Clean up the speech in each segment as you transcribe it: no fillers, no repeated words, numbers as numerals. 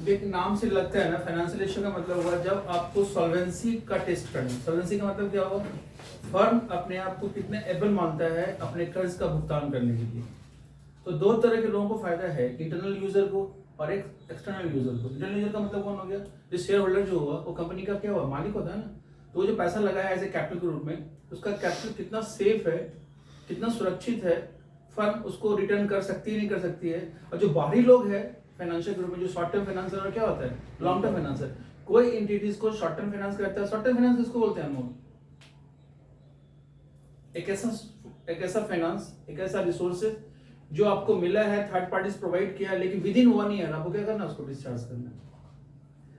एक नाम से लगता है ना, फाइनेंशियल रेशियो का मतलब हुआ जब आपको सॉल्वेंसी का टेस्ट करना। सॉल्वेंसी का मतलब क्या हुआ, फर्म अपने आप को कितने एबल मानता है अपने कर्ज का भुगतान करने के लिए। तो दो तरह के लोगों को फायदा है, इंटरनल यूजर को और एक एक्सटर्नल यूजर को। इंटरनल यूजर का मतलब कौन हो गया, जो शेयर होल्डर जो हुआ वो कंपनी का क्या हुआ, मालिक होता है ना। तो वो जो पैसा लगाया है एज ए कैपिटल के रूप में, उसका कैपिटल कितना सेफ है, कितना सुरक्षित है, फर्म उसको रिटर्न कर सकती है नहीं कर सकती है। और जो बाहरी लोग है फाइनेंशियल ग्रुप में, जो शॉर्ट टर्म फाइनेंसर और क्या होता है लॉन्ग टर्म फाइनेंसर। कोई एंटिटीज को शॉर्ट टर्म फाइनेंस करता है, शॉर्ट टर्म फाइनेंस किसको बोलते हैं हम लोग, एक ऐसा फाइनेंस, एक ऐसा रिसोर्सेज जो आपको मिला है, थर्ड पार्टीज प्रोवाइड किया है, लेकिन विद इन 1 ईयर आपको क्या करना है, उसको डिस्चार्ज करना है।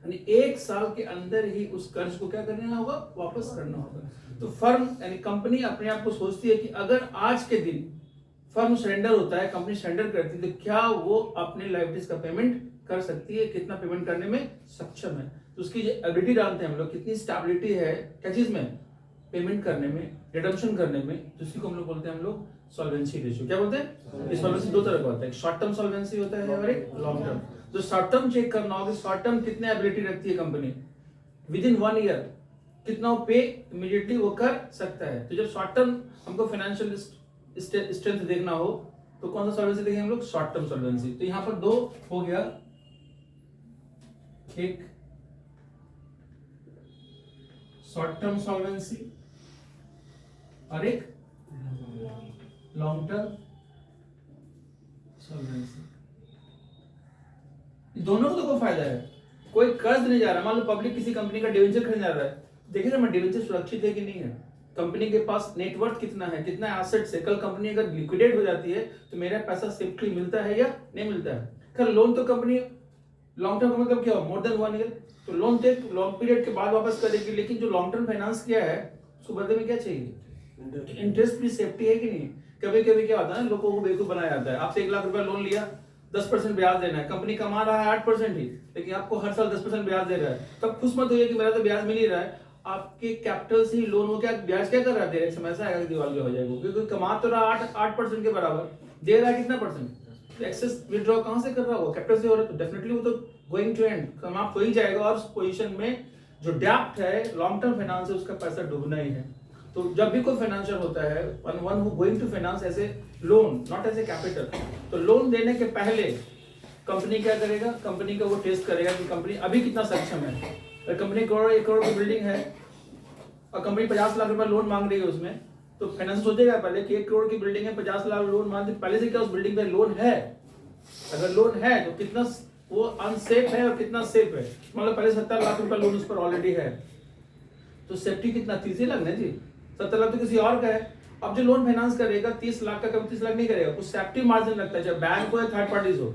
यानी 1 साल के अंदर ही उस कर्ज को क्या करना होगा, वापस करना होगा। तो फर्म यानी कंपनी अपने आप को सोचती है कि अगर आज के दिन फर्म सरेंडर होता है, कंपनी सरेंडर करती है, तो क्या वो अपने लाइबिलिटीज का पेमेंट कर सकती है, कितना पेमेंट करने में सक्षम है। तो उसकी जो एबिलिटी जानते हैं हम लोग, कितनी स्टेबिलिटी है क्या चीज में, पेमेंट करने में, रिडम्पशन करने में। तो उसी को हम लोग बोलते हैं हम लोग सॉल्वेंसी रेशियो। क्या बोलते हैं, ये सॉल्वेंसी दो तरह का होता है, एक शॉर्ट टर्म सॉल्वेंसी होता है और एक लॉन्ग टर्म। तो शॉर्ट टर्म चेक करना होगा, शॉर्ट टर्म कितने एबिलिटी रखती है कंपनी, विद इन 1 ईयर कितना वो पे इमीडिएटली वो कर सकता है। तो जब शॉर्ट टर्म हमको फाइनेंशियल स्ट्रेंथ देखना हो तो कौन सा सॉल्वेंसी देखेंगे हम लोग, शॉर्ट टर्म सॉल्वेंसी। तो यहां पर दो हो गया, एक शॉर्ट टर्म सॉल्वेंसी और एक लॉन्ग टर्म सॉल्वेंसी। दोनों को तो कोई फायदा है, कोई कर्ज नहीं जा रहा। मान लो पब्लिक किसी कंपनी का डिवेंचर खरीदने जा रहा है, देखिए ना डिवेंचर सुरक्षित है कि नहीं है, कंपनी के पास नेटवर्थ कितना है, कितना एसेट्स है। कल कंपनी अगर लिक्विडेट हो जाती है तो मेरा पैसा सेफ्टली मिलता है या नहीं मिलता है। खैर लोन तो कंपनी लॉन्ग टर्म का मतलब क्या हो, मोर देन 1 ईयर, तो लोन टेक लॉन्ग पीरियड के बाद वापस करेगी। लेकिन जो लॉन्ग टर्म फाइनेंस किया है उसको बदले में क्या चाहिए, इंटरेस्ट भी सेफ्टी है कि नहीं। कभी कभी क्या होता है ना, लोगों को बेवकूफ बनाया जाता है। आपसे 1 लाख रुपया लोन लिया, 10% ब्याज देना है, कंपनी कमा रहा है 8% ही, लेकिन आपको हर साल 10% ब्याज दे रहा है। तब खुश मत होइए कि मेरा तो ब्याज मिल ही रहा है, आपके कैपिटल से ही लोन हो, क्या ब्याज क्या कर रहा है, समय ऐसा आएगा कि दिवालिया हो जाएगा, क्योंकि कमा तो रहा 8% के बराबर, दे रहा है कितना परसेंट। एक्सेस विड्रॉ कहां से कर रहा होगा, कैपिटल से हो रहा है, तो डेफिनेटली वो तो गोइंग टू एंड समाप्त हो ही जाएगा। और उस पोजीशन में जो डेप्ट है, लॉन्ग टर्म फाइनेंस है, उसका पैसा डूबना ही है। तो जब भी कोई फाइनेंशियल होता है, one who going to finance as a loan not as a capital, तो लोन देने के पहले कंपनी क्या करेगा, कंपनी का वो टेस्ट करेगा कि कंपनी अभी कितना सक्षम है। अगर कंपनी 1 करोड़ की बिल्डिंग है और कंपनी 50 लाख रुपए लोन मांग रही है उसमें, तो फाइनेंस सोचेगा पहले कि 1 करोड़ की बिल्डिंग है, 50 लाख लोन मांग, पहले से क्या उस बिल्डिंग पे लोन है। अगर लोन है तो कितना वो अनसेफ है और कितना सेफ है। मतलब पहले 70 लाख रुपए लोन उस पर ऑलरेडी है, तो सेफ्टी कितना, 30 लाख नहीं जी, 70 लाख तो किसी और का है। अब जो लोन फाइनेंस करेगा 30 लाख का, कभी 30 लाख नहीं करेगा, कुछ सेफ्टी मार्जिन लगता है, चाहे बैंक हो या थर्ड पार्टीज हो।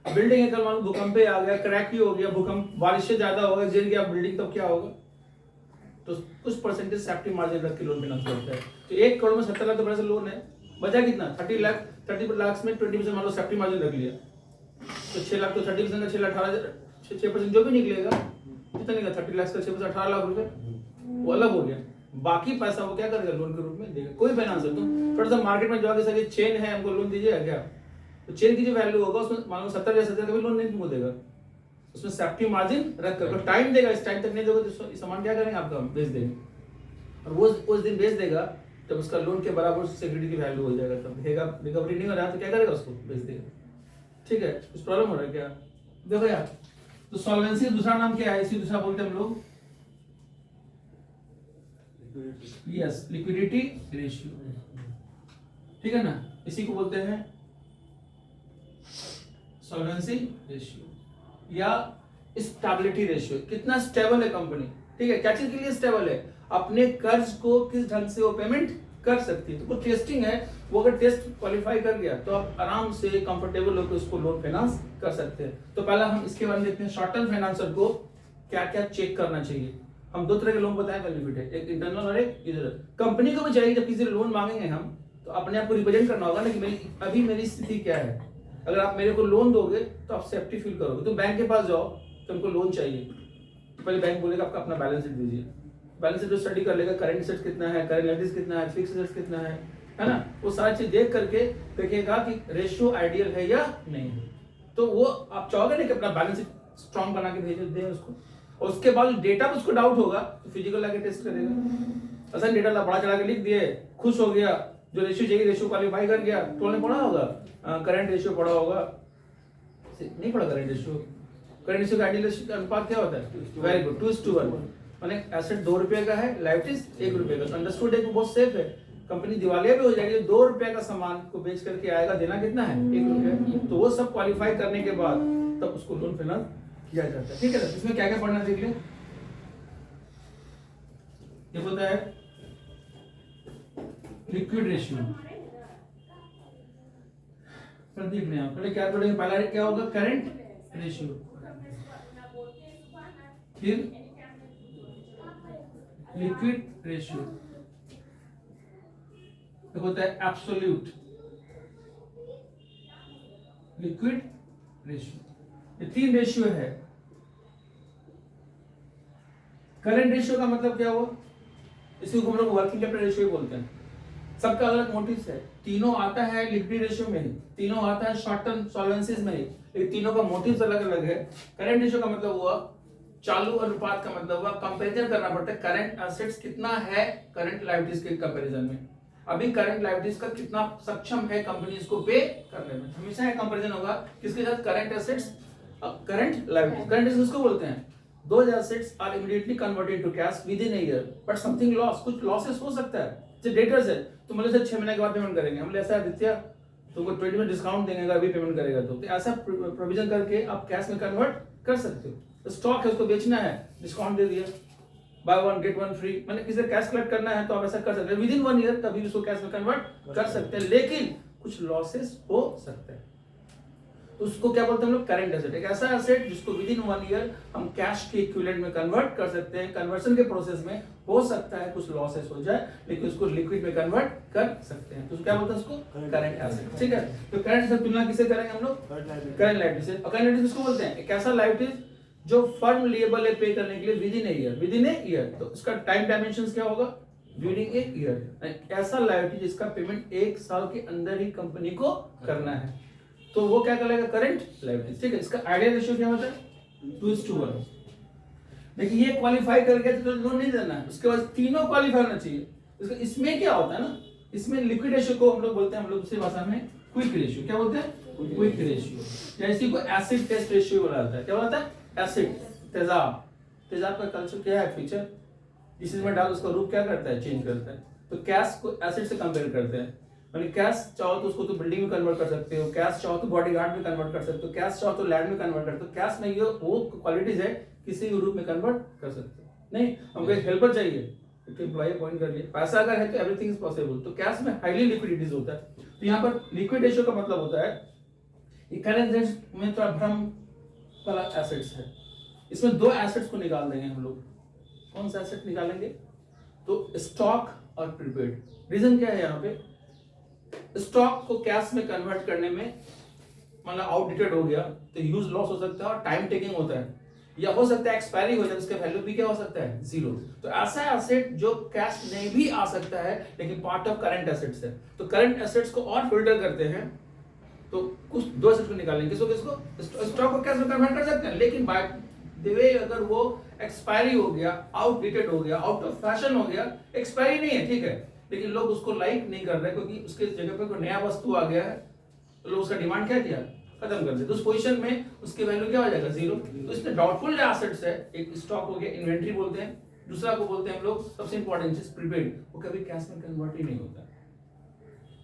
बिल्डिंग है, कल मान लो भूकंप आ गया, क्रैक भी हो गया, भूकंप बारिश से ज्यादा होगा, गिर गया बिल्डिंग, तब क्या होगा। तो कुछ परसेंटेज सेफ्टी मार्जिन रख के लोन फाइनेंस करता है। तो 1 करोड़ में 70 लाख तो लोन है, बचा कितना 30 लाख, 30 लाख में 20% मान लो सेफ्टी मार्जिन रख लिया, तो 6 लाख, तो 30% का 6 लाख 6% जो भी निकलेगा कितना निकलेगा, 30 लाख का 6% 18 लाख रुपए, वो अलग हो गया। बाकी पैसा वो क्या करेगा, लोन के रूप में देगा। कोई फाइनेंसर तुम थोड़ा सा मार्केट में जाओगे, सर चेन है हमको लोन दीजिएगा क्या, तो चेन की जो वैल्यू होगा उसमें मान लो 70,000 का भी लोन नहीं तुमको देगा, उसमें सेफ्टी मार्जिन रख कर टाइम देगा। इस टाइम तक नहीं दोगे तो सामान क्या करेंगे, आपका बेच देंगे, और वो उस दिन बेच देगा जब उसका लोन के बराबर सिक्योरिटी की वैल्यू हो जाएगा, तब देगा। रिकवरी नहीं हो रहा है तो क्या करेगा, उसको बेच देगा। ठीक है, कुछ प्रॉब्लम हो रहा है क्या, देखो यार। तो सॉल्वेंसी का दूसरा नाम क्या है, इसी दूसरा बोलते हैं हम लोग यस लिक्विडिटी रेशियो, ठीक है ना, इसी को बोलते हैं सॉल्वेंसी रेशियो या स्टेबिलिटी रेशियो। कितना स्टेबल है कंपनी, ठीक है, क्या चीज के लिए स्टेबल है, अपने कर्ज को किस ढंग से वो पेमेंट कर सकती है। तो कुछ टेस्टिंग है, वो अगर टेस्ट क्वालिफाई कर गया तो आप आराम से कंफर्टेबल होकर उसको लोन फाइनेंस कर सकते हैं। तो पहला हम इसके बारे में देखते हैं, शॉर्ट टर्म फाइनेंसर को क्या क्या चेक करना चाहिए। हम दो तरह के लोन बताए बेनिफिट है, एक इंटरनल और एक यूजर। कंपनी को भी चाहिए जब किसी से लोन मांगेंगे हम, तो अपने आप को रिप्रेजेंट करना होगा ना कि अभी मेरी स्थिति क्या है। अगर आप मेरे को लोन दोगे तो आप सेफ्टी फील करोगे। तो बैंक के पास जाओ तो हमको लोन चाहिए, तो पहले बैंक बोलेगा आपका अपना बैलेंस शीट दीजिए, बैलेंस शीट स्टडी कर लेगा, करंट एसेट्स कितना है, करंट लायबिलिटीज कितना है, फिक्स्ड एसेट्स कितना है ना, वो सारी चीज देख करके देखेगा कि रेशियो आइडियल है या नहीं। तो वो आप चाहोगे ना कि अपना बैलेंस शीट स्ट्रॉन्ग बना के भेज दे उसको, और उसके बाद डेटा पे उसको डाउट होगा तो फिजिकल लाके टेस्ट करेगा। ऐसा डेटा ला बड़ा चढ़ा के लिख दिए, खुश हो गया, जो रेशियो चाहिए रेशियो क्वालिफाई कर गया, तो ने पढ़ा होगा करंट रेशियो पढ़ा होगा, नहीं पढ़ा करंट रेशियो? करंट रेशियो का आइडियल अनुपात क्या होता है? Very good, 2:1। माने एसेट 2 रुपए का है, लायबिलिटीज 1 रुपए का। अंडरस्टूड है कि बहुत सेफ है, कंपनी दिवालिया भी हो जाएगी, 2 रुपए का सामान को बेच करके आएगा, देना कितना है? 1 रुपया। तो वो सब क्वालिफाई करने के बाद तब उसको लोन फाइनेंस किया जाता है। ठीक है, इसमें क्या क्या पढ़ना देख लें। ये होता है लिक्विड रेशियो। प्रदीप ने पहले क्या पढ़ेंगे? पहला क्या होगा? करंट रेशियो, फिर लिक्विड रेशियो, तो होता है एब्सोल्यूट लिक्विड रेशियो। ये 3 रेशियो है। करंट रेशियो का मतलब क्या हुआ? इसको हम लोग वर्किंग कैपिटल रेशियो बोलते हैं। सबका अलग मोटिव्स है, तीनों आता है लिक्विड रेशियो में ही, तीनों आता है शॉर्ट टर्म सॉल्वेंसीज में ही, लेकिन तीनों का मोटिव्स अलग अलग है। करंट रेशियो का मतलब हुआ चालू अनुपात, का मतलब हुआ कंपैरिजन करना पड़ता है करंट एसेट्स कितना है करंट लायबिलिटीज के कंपैरिजन में। अभी करंट लायबिलिटीज का कितना सक्षम है कंपनी इसको पे करने में, हमेशा ये कंपैरिजन होगा किसके साथ? Current assets current liabilities. Current assets किसको बोलते हैं? Those assets are immediately converted into cash within a year, but something loss, कुछ लॉसेस हो सकता है। जैसे डेटर्स है, तुम बोले सर 6 महीने के बाद पेमेंट करेंगे, हम ऐसा आदित्य तुमको 20% डिस्काउंट देंगे अभी पेमेंट करेगा, तो ऐसा प्रोविजन करके आप कैश में कन्वर्ट कर सकते हो। स्टॉक है उसको बेचना है, डिस्काउंट दे दिया, बाय 1 गेट 1 फ्री, मैंने किसी कैश कलेक्ट करना है तो आप ऐसा कर सकते हैं। विद इन 1 ईयर कभी उसको कैश में कन्वर्ट कर सकते हैं, लेकिन कुछ लॉसेस हो सकते हैं। उसको क्या बोलते हैं हम लोग? Current asset. एक ऐसा एसेट जिसको विद इन 1 ईयर हम कैश के इक्विवेलेंट में कन्वर्ट कर सकते हैं। कन्वर्शन के प्रोसेस में हो सकता है कुछ लॉसेस हो जाए, लेकिन उसको लिक्विड में कन्वर्ट कर सकते हैं, तो क्या बोलते हैं उसको? Current asset. ठीक है, तो करंट से तुलना किसे करेंगे हम लोग? करंट लायबिलिटी से। और करंट लायबिलिटी किसको बोलते हैं? एक ऐसा लायबिलिटी जो फर्म लिएबल है पे करने के लिए with in a year, with in a year, तो इसका टाइम डायमेंशंस क्या होगा? During a year. ऐसा लायबिलिटी जिसका पेमेंट 1 साल के अंदर ही कंपनी को करना है, तो वो क्या कहलाएगा? Current liability. ठीक है, इसका आइडियल रेशियो क्या होता है? 2:1। देखिए ये क्वालिफाई कर गया तो लोन नहीं देना है, उसके बाद तीनों क्वालिफाई होना चाहिए। इसमें क्या होता है ना, इसमें लिक्विड रेशियो को हम लोग बोलते हैं, हम लोग दूसरी भाषा में क्विक रेशियो। क्या बोलते हैं? Quick ratio. या इसी को एसिड टेस्ट रेशियो बोला जाता है। क्या बोलता है? एसिड, तेजाब। तेजाब का कल्चर क्या है? फीचर जिस में डाल उसका रूप क्या करता है? चेंज करता है। तो गैस को एसिड से कंपेयर करते हैं, यानी कैश चाहो तो उसको तो बिल्डिंग में कन्वर्ट कर सकते हो, कैश चाहो तो बॉडीगार्ड में कन्वर्ट कर सकते हो, कैश चाहो तो लैंड में कन्वर्ट कर सकते हो। कैश नहीं हो वो क्वालिटीज है किसी भी रूप में कन्वर्ट कर सकते हो। नहीं, हमको एक हेल्पर चाहिए, एक एम्प्लॉय अपॉइंट कर लिए, पैसा अगर है तो एवरीथिंग इज पॉसिबल। तो कैश में हाईली लिक्विडिटीज होता है। तो यहाँ पर लिक्विड रेशियो का मतलब होता है करंट एसेट्स में थोड़ा भ्रम वाला एसेट्स है। इसमें 2 एसेट्स को निकाल देंगे हम लोग। कौन सा एसेट निकालेंगे? तो स्टॉक और प्रीपेड। रीजन क्या है? यहाँ पे स्टॉक को कैश में कन्वर्ट करने में मतलब आउटडेटेड हो गया तो यूज लॉस हो सकता है और टाइम टेकिंग होता है, या हो सकता है एक्सपायरी हो जाए, उसका वैल्यू भी क्या हो सकता है? 0। तो ऐसा एसेट जो कैश नहीं भी आ सकता है लेकिन पार्ट ऑफ करंट एसेट्स है। तो करंट एसेट्स को और फिल्टर करते हैं, तो कुछ 2 एसेट को निकालेंगे। किसको? स्टॉक को कैश में कन्वर्ट कर सकते हैं, लेकिन बाय द वे अगर वो एक्सपायरी हो गया, आउटडेटेड हो गया, आउट ऑफ फैशन हो गया, एक्सपायरी नहीं है, ठीक है, लेकिन लोग उसको लाइक नहीं कर रहे क्योंकि उसके जगह पर कोई नया वस्तु आ गया है, तो लोग उसका डिमांड क्या किया? खत्म कर दे। तो उस पोजीशन में उसकी वैल्यू क्या हो जाएगा? 0। तो इसमें डाउटफुल जो एसेट्स है, एक स्टॉक हो गया, इन्वेंट्री बोलते हैं, दूसरा को बोलते हैं हम लोग सबसे इंपॉर्टेंट चीज प्रीपेड, वो कभी कैश में कन्वर्ट ही नहीं होता।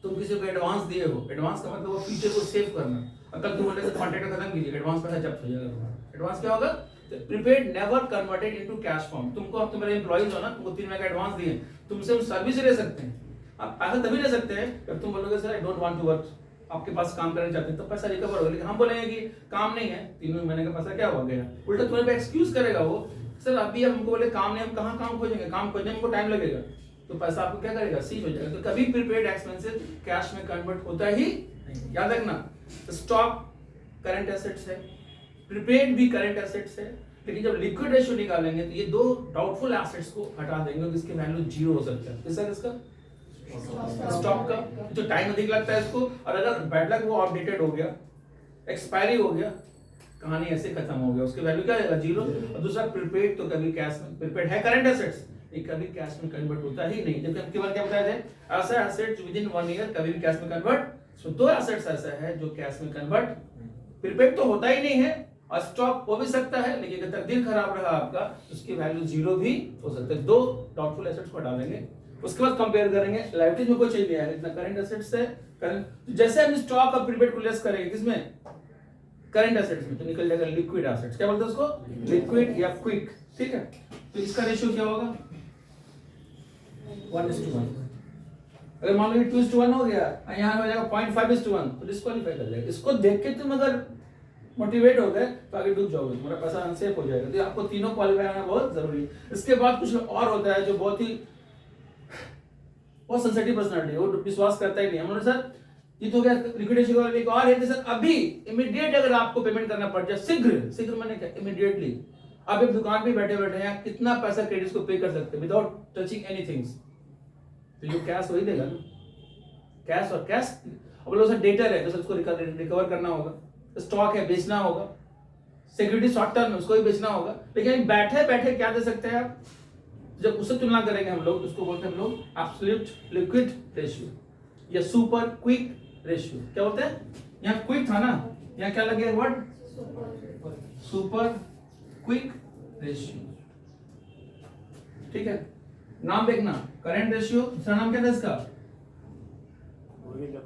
तुम किसी को एडवांस दिए हो, एडवांस का मतलब वो फ्यूचर को सेव करना, कल तुम बोले कॉन्ट्रैक्ट खत्म कीजिए, एडवांस पैसा जब्त हो जाएगा तुम्हारा। एडवांस क्या होगा? Prepaid never converted into cash form. तुमको अब तुम्हारे एम्प्लॉइज हो ना, तुमको 3 महीने का एडवांस दिए, तुमसे हम सर्विस ले सकते हैं। आप पैसा तभी ले सकते हैं जब तुम बोलोगे sir I don't want to work, आपके पास काम करना चाहते हैं, तो पैसा रिकवर होगा। लेकिन हम बोलेंगे कि काम नहीं है, 3 महीने का पैसा क्या हो गया, उल्टा तुम्हारे पे एक्सक्यूज करेगा वो, सर अभी हमको बोले काम नहीं, हम कहाँ काम खोजेंगे, काम खोजने में हमको टाइम लगेगा, तो पैसा आपको क्या करेगा? सीज हो जाएगा। तो कभी प्रीपेड एक्सपेंसेस कैश में कन्वर्ट होता ही नहीं, याद रखना। स्टॉक करंट एसेट्स है, प्रीपेड भी करंट एसेट्स है, लेकिन जब लिक्विड रेशियो निकालेंगे तो ये 2 डाउटफुल एसेट्स को हटा देंगे, जिसकी वैल्यू 0 हो सकता है। किसका? स्टॉक का, जो टाइम अधिक लगता है इसको, और अगर बैड लक वो अपडेटेड हो गया, एक्सपायरी हो गया, कहानी ऐसे खत्म हो गया, उसकी वैल्यू क्या आएगा, जीरो। और दूसरा प्रीपेड, तो कभी कैश में, प्रीपेड है करंट एसेट्स, ये कभी कैश में कन्वर्ट होता ही नहीं। जबकि हम केवल क्या बताए थे, ऐसा एसेट्स विद इन 1 ईयर कभी भी कैश में कन्वर्ट। सो दो एसेट्स ऐसा है जो कैश में कन्वर्ट, प्रीपेड तो होता ही नहीं है, और स्टॉक हो भी सकता है, लेकिन अगर तकदीर खराब रहा आपका तो उसकी वैल्यू जीरो भी हो सकता है। दो डाउटफुल एसेट्स को डालेंगे, उसके बाद कंपेयर करेंगे। लायबिलिटीज में कोई चेंज नहीं आएगा, इतना करंट एसेट्स है करंट। जैसे हम स्टॉक और प्रीपेड को लेस करेंगे किसमें, करंट एसेट्स में, तो निकल जाएगा लिक्विड एसेट्स। क्या बोलते हैं उसको, लिक्विड या क्विक, ठीक है। तो इसका रेशियो क्या होगा, 1:1। अगर मान लो 2:1 हो गया, यहाँ हो जाएगा 0.5:1, तो डिस्क्वालीफाई कर जाएगा। इसको देख के तुम अगर मोटिवेट हो गए तो आगे डूब जाओगे, तुम्हारा पैसा अनसेफ हो जाएगा। तो आपको तीनों क्वालिफाई होना बहुत जरूरी है। इसके बाद कुछ और होता है जो बहुत सेंसिटिव पर्सनालिटी, वो विश्वास करता ही नहीं। हम सर ये तो गया लिक्विडेशन का एक और है कि सर अभी इमीडिएट अगर आपको पेमेंट करना पड़ जाए, शीघ्र मैंने क्या, इमीडिएटली आप एक दुकान पे बैठे हैं, कितना पैसा क्रेडिट को पे कर सकते हैं विदाउट टचिंग एनीथिंग, तो ये कैश वही देगा ना, कैश। और कैश अब लोग सर डेटर है तो सर उसको रिकवर करना होगा, स्टॉक है बेचना होगा, सिक्योरिटी शॉर्ट टर्म है उसको भी बेचना होगा। लेकिन बैठे बैठे क्या दे सकते हैं आप, जब उससे तुलना करेंगे हम लोग, उसको बोलते हैं हम लोग एब्सोल्यूट लिक्विड रेशियो या सुपर क्विक रेशियो। क्या बोलते हैं, यहाँ क्विक था ना, यहाँ क्या लगे वर्ड, सुपर क्विक रेशियो, ठीक है। नाम देखना, करंट रेशियो, दूसरा नाम क्या था इसका,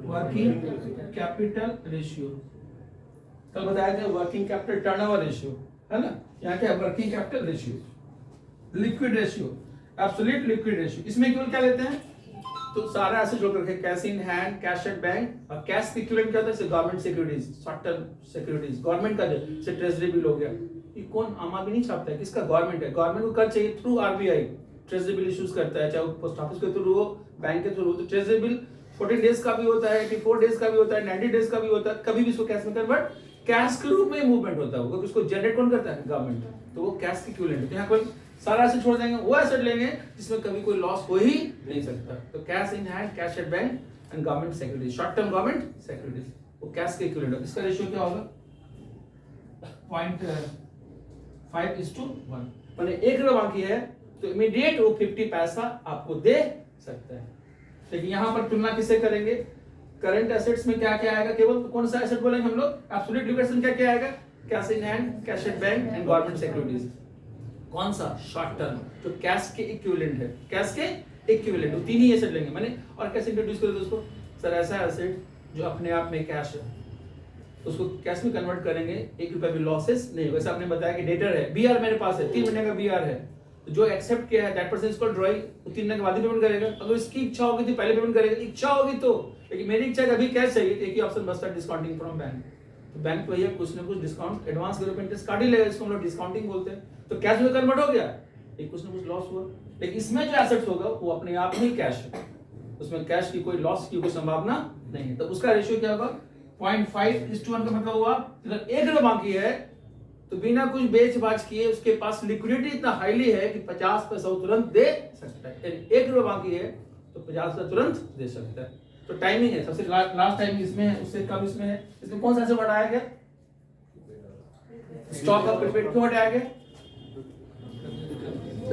वर्किंग कैपिटल रेशियो। कल बताया था वर्किंग कैपिटल टर्नओवर रेशियो, है ना। यहाँ क्या working capital ratio, liquid ratio, absolute liquid ratio. इसमें केवल क्या लेते हैं, तो सारा ऐसे जोड़ रखे, cash in hand, cash at bank, और कैश के इक्विवेलेंट क्या होता है, government securities, short term securities, government का जैसे ट्रेजरी बिल हो गया। ये कौन आम आदमी नहीं छापता है, किसका, गवर्नमेंट है। गवर्नमेंट को कर चाहिए through RBI, treasury bill issues करता है, चाहे वो पोस्ट ऑफिस के थ्रू हो, बैंक के थ्रू हो। तो ट्रेजरी बिल 14 डेज का भी होता है, 84 डेज का भी होता है, 90 डेज का भी होता है। कभी भी इसको कैश में कन्वर्ट, कैश के रूप में मूवमेंट होता है, क्योंकि उसको जनरेट कौन करता है, गवर्नमेंट। तो वो कैश के इक्विवेलेंट है। यहाँ कोई सारा एसेट छोड़ देंगे, वो एसेट लेंगे जिसमें कभी कोई लॉस हो ही नहीं सकता। तो cash in hand, cash at bank and government securities, short term government securities, वो कैश के इक्विवेलेंट है। इसका रेशियो क्या होगा, 0.5:1। मैंने 1 रुपया बाकी है तो इमीडिएट वो 50 पैसा आपको दे सकता है। लेकिन यहाँ पर तुलना किससे करेंगे, करंट एसेट्स में क्या क्या आएगा, केवल कौन सा एसेट बोलेंगे हम लोग, एब्सोल्यूट लिक्विडेशन क्या क्या आएगा, cash in hand, cash at bank and government securities. कौन सा, शॉर्ट टर्म, जो कैश के इक्विवेलेंट है, कैश के इक्विवेलेंट, वो तीन ही एसेट लेंगे मैंने। और कैसे इंट्रोड्यूस करें उसको, सर ऐसा एसेट जो अपने आप में कैश है, तो उसको कैश में कन्वर्ट करेंगे, 1 रुपया भी लॉसेस नहीं। वैसे आपने बताया कि डेटर है, बीआर मेरे पास है, 3 महीने का बीआर है, तो जो एक्सेप्ट किया है दैट पर्सन इसको ड्रॉई 3 महीने के बाद ही पेमेंट करेगा। अगर इसकी इच्छा होगी तो पहले पेमेंट करेगा, इच्छा होगी तो। लेकिन मेरी इच्छा है अभी कैश चाहिए, एक ही ऑप्शन बचता है, डिस्काउंटिंग फ्रॉम बैंक। तो बैंक भैया कुछ ना कुछ डिस्काउंट एडवांस के रूप में इंटरेस्ट काट ही लेगा, इसको हम लोग डिस्काउंटिंग बोलते हैं। तो कैश में कन्वर्ट हो गया, एक कुछ ना कुछ लॉस हुआ। लेकिन इसमें जो एसेट्स होगा वो अपने आप ही कैश है, उसमें कैश की कोई लॉस की कोई संभावना नहीं है। तो उसका रेशियो क्या होगा, 0.5:1 का मतलब हुआ, अगर 1 रुपया बाकी है तो बिना कुछ बेच बाच किए उसके पास लिक्विडिटी इतना हाईली है कि 50 पैसा तुरंत दे सकता है। 1 रुपया बाकी है तो 50 पैसा तुरंत दे सकता है। तो टाइमिंग है, सबसे लास्ट टाइमिंग इसमें है, उससे कम इसमें है। इसमें कौन सा से बढ़ाया गया, स्टॉक का प्रीपेड क्यों हटाया गया,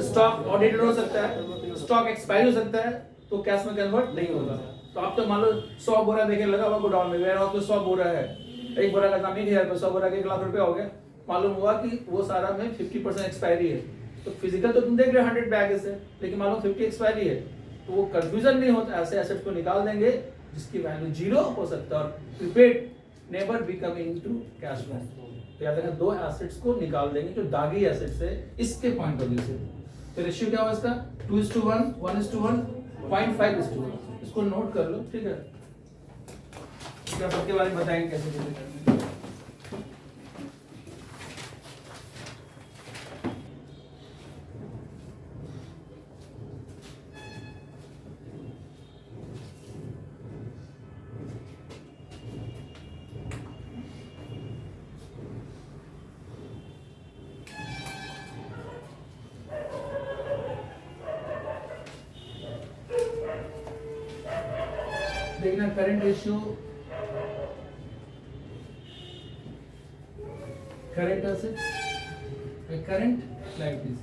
स्टॉक ऑडिटेड हो सकता है, स्टॉक एक्सपायर हो सकता है, तो कैश में कन्वर्ट नहीं होगा। तो आप तो मान लो 100 बोरा देखे लगा हुआ गोडाउन में, वेयर हाउस में 100 बोरा है, एक बोरा का दाम 1,000 रुपये, 100 बोरा के 1 लाख रुपया हो गया। मालूम हुआ कि वो सारा में 50% एक्सपायरी है, तो फिजिकल तो तुम देख रहे हो 100 बैग से, लेकिन मालूम 50 एक्सपायरी है, तो वो कंफ्यूजन नहीं होता। ऐसे एसेट को निकाल देंगे जिसकी वैल्यू 0 हो सकता है, और prepaid never become into cash flow. तो याद रखना, 2 एसेट्स को निकाल देंगे जो दागी एसेट्स है, इसके पॉइंट ऑफ व्यू से। तो रेशियो क्या होगा इसका, 2:1, 1:1, 0.5:1। इसको नोट कर लो, ठीक है। सबके बारे में बताएंगे कैसे कैसे करना है। देखना current ratio current assets, current liabilities.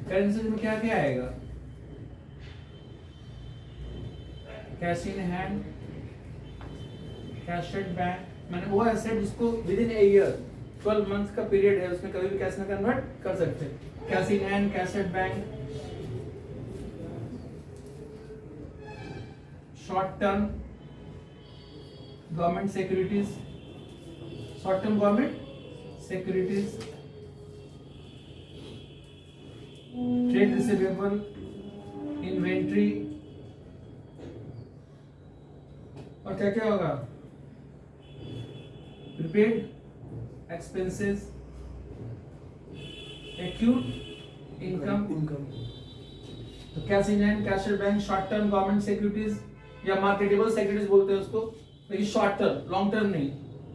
Current assets में क्या क्या आएगा? Cash in hand, cash at bank, मैंने वो एसेट जिसको with in a year 12 month का पीरियड है उसमें कभी भी कैश में कन्वर्ट कर सकते हैं। Cash in hand, cash at bank, short term government securities, short term government securities, trade receivable, inventory, और क्या क्या होगा? Prepaid expenses, accrued income. तो cash in hand, cash at bank, short term government securities या marketable securities बोलते हैं उसको, लेकिन शॉर्ट टर्म, लॉन्ग टर्म नहीं।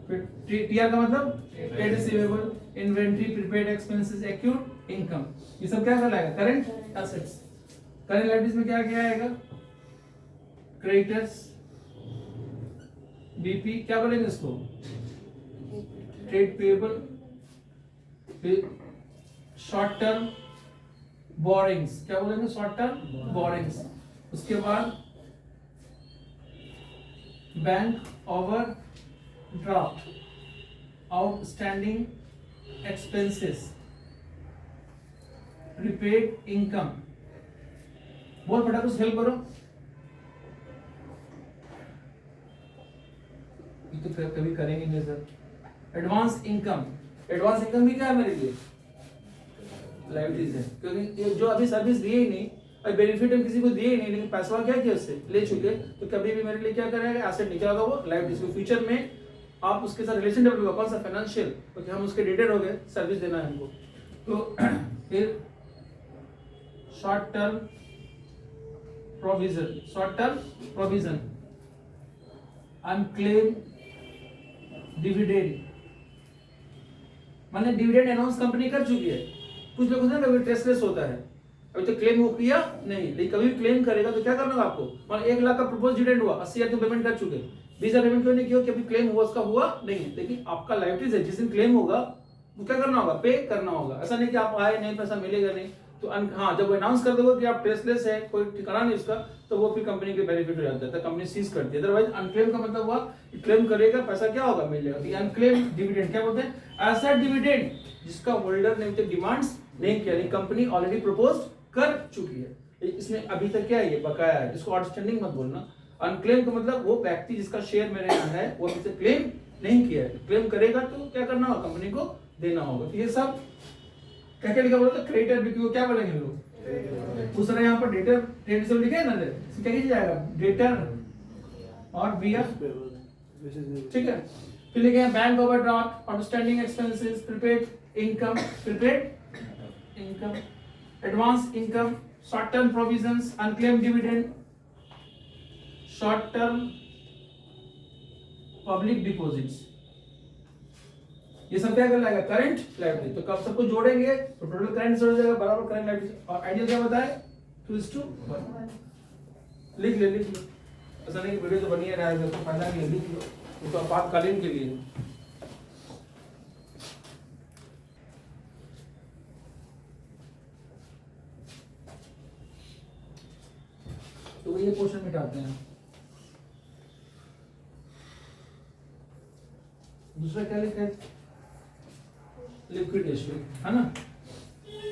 फिर टीआर का मतलब trade receivable, inventory, prepaid expenses, accrued income. ये सब क्या कहलाएगा? Current assets. करंट लायबिलिटीज में क्या क्या आएगा? क्रेडिटर्स, बीपी, क्या बोलेंगे इसको? Trade payable, short term borrowings, क्या बोलेंगे? Short term borrowings. उसके बाद bank over draft, outstanding expenses, prepaid income. बोल फटाफट कुछ हेल्प करो। ये तो कभी करेंगे नहीं sir. Advance income, advance income भी क्या है मेरे लिए? लायबिलिटीज है, क्योंकि ये जो अभी सर्विस दिए ही नहीं और बेनिफिट हम किसी को दिए ही नहीं, लेकिन पैसा क्या किया उससे ले चुके, तो कभी भी मेरे लिए क्या करेगा? एसेट नहीं, क्या होगा वो? लायबिलिटीज। को फ्यूचर में आप उसके साथ रिलेशन डेवलप होगा, कौन सा? फाइनेंशियल, क्योंकि हम उसके डेटेड हो गए, सर्विस देना है हमको। तो फिर short term provision, short term provision, unclaim dividend, मैंने डिविडेंड अनाउंस कंपनी कर चुकी है। कुछ लोग होते हैं ना, टेस्टलेस होता है, अभी तो क्लेम वो किया नहीं, लेकिन कभी भी क्लेम करेगा तो क्या करना होगा आपको? मान 1 लाख का प्रपोज डिविडेंड हुआ, 80,000 तो पेमेंट कर चुके, 20,000 पेमेंट क्यों नहीं किया? कि अभी क्लेम हुआ, उसका हुआ नहीं, लेकिन आपका लायबिलिटीज है, जिस दिन क्लेम होगा वो क्या करना होगा? पे करना होगा। ऐसा नहीं कि आप आए नहीं, पैसा मिलेगा नहीं। तो हाँ, जब वो अनाउंस कर दोगे कि आप टेस्टलेस है, कोई ठिकाना नहीं उसका, तो वो फिर कंपनी के बेनिफिट हो जाता है, कंपनी सीज करती है। अदरवाइज अनक्लेम का मतलब हुआ कि क्लेम करेगा, पैसा क्या होगा? मिल जाएगा। अनक्लेम डिविडेंड क्या बोलते हैं? ऐसा डिविडेंड जिसका होल्डर ने डिमांड्स नहीं किया, कंपनी ऑलरेडी प्रपोज कर चुकी है, इसमें अभी तक क्या है? ये बकाया है, इसको आउटस्टैंडिंग मत बोलना। अनक्लेम का मतलब वो व्यक्ति जिसका शेयर मेरे यहाँ है, वो अभी तक क्लेम नहीं किया है, क्लेम करेगा तो क्या करना होगा? कंपनी को देना होगा। तो ये सब क्या क्या लिखा बोला था? क्रेडिटर, बीपी को क्या बोलेंगे लोग? दूसरा यहाँ पर डेटर, ट्रेड से लिखे है ना, क्या किया जाएगा? डेटर और बियर, ठीक है। फिर लिखे हैं bank overdraft, outstanding expenses, prepaid income, prepaid income, advance income, short term provisions, unclaim dividend, short term public deposits. ये सब क्या कर लाएगा? Current liability. तो कब सबको जोड़ेंगे तो टोटल करंट हो जाएगा बराबर करंट लायबिलिटी। और आइडियल क्या बताए? 2:1। लिख ले, लिख लो। ऐसा नहीं कि वीडियो तो बनी रहा है, तो फायदा नहीं है, लिख लो, वो तो आपातकालीन के लिए। तो ये क्वेश्चन मिटाते हैं। दूसरा क्या लिखा है? लिक्विड रेशियो, है ना?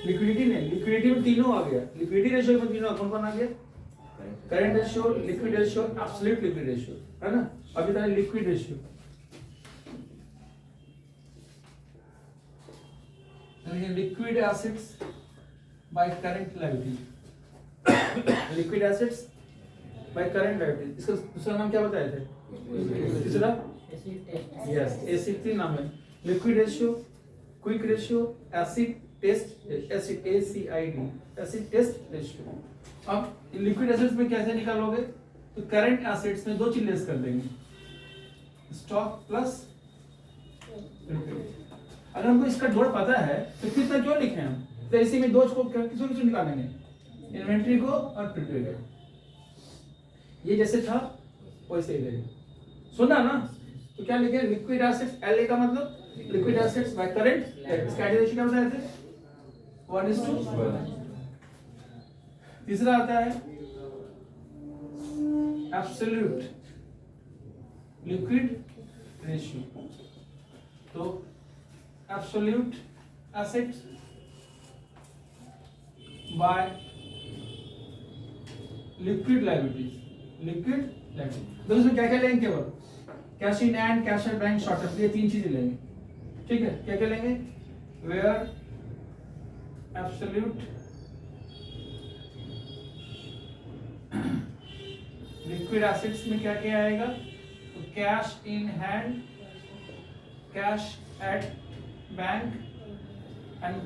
लिक्विडिटी नहीं, लिक्विडिटी में तीनों आ गया। लिक्विडिटी रेशियो में तीनों कौन कौन आ गया? Current ratio, liquid ratio, absolute liquid ratio, है ना? अभी तक liquid ratio, liquid assets by current liability, liquid assets by current liability. इसका दूसरा नाम क्या बताए थे? तीसरा यस, एसिड तीन नाम है। Liquid ratio, quick ratio, acid test, acid ACID, acid test ratio. अब लिक्विड एसेट्स में कैसे निकालोगे? तो करंट एसेट्स में दो चीज लेस कर देंगे, स्टॉक प्लस लिक्विड। अगर हमको इसका जोड़ पता है तो कितना क्यों लिखे हम? तो इसी में दो को किसको किसको निकालेंगे? इन्वेंट्री को और प्रीपेड को। ये जैसे था वैसे ही रहेगा। सुना ना? तो क्या लिखे लिक्विड एसेट्स एल ए का मतलब लिक्विड एसेट्स बाय करंट इसका रेशियो क्या बताए थे 1:1। तीसरा आता है एब्सोल्यूट लिक्विड रेशियो। तो absolute assets by liquid liabilities तो इसमें क्या क्या लेंगे केवल cash in hand cash at bank short term ये तीन चीजें लेंगे। ठीक है क्या क्या लेंगे वेयर एब्सोल्यूट लिक्विड एसेट्स में क्या क्या आएगा तो cash in hand cash at bank and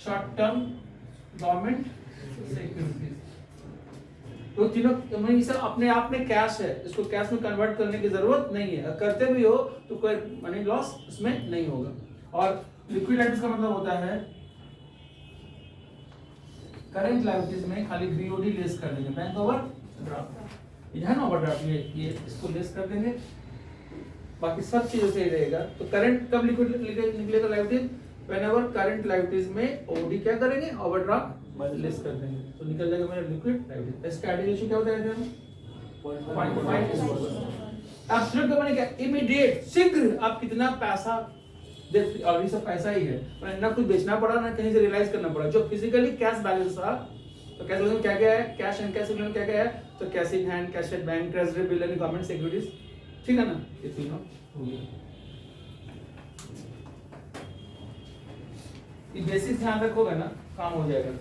short term government securities. तो तीनों अपने आप में कैश है इसको कैश में कन्वर्ट करने की जरूरत नहीं है करते भी हो तो कोई मनी लॉस इसमें नहीं होगा। और लिक्विड लायबिलिटीज का मतलब होता है करंट लायबिलिटीज में खाली बीओडी लेस कर देंगे बैंक ओवरड्राफ्ट ये है ना ओवरड्राफ्ट ये इसको लेस कर देंगे बाकी सब चीजों से ही रहेगा। तो करंट कब लिक्विड निकलेगा लायबिलिटीज व्हेनेवर करंट लायबिलिटीज में ओडी क्या करेंगे ओवरड्राफ्ट लेस कर देंगे तो निकल जाएगा मेरा लिक्विड लायबिलिटी। इसका आईडी रेशियो क्या होता है हम 0.5 एब्सोल्यूट का माने क्या इमीडिएट शीघ्र आप कितना पैसा देख और ये सब पैसा ही है ना कुछ बेचना पड़ा ना कहीं से रियलाइज करना पड़ा जो फिजिकली कैश बैलेंस था। तो कैश बैलेंस में क्या क्या है कैश एंड कैश में क्या क्या है तो cash in hand cash at bank treasury bill and government securities. ठीक है ना ये तीनों हो गया। ये बेसिक ध्यान रखोगे ना काम हो जाएगा।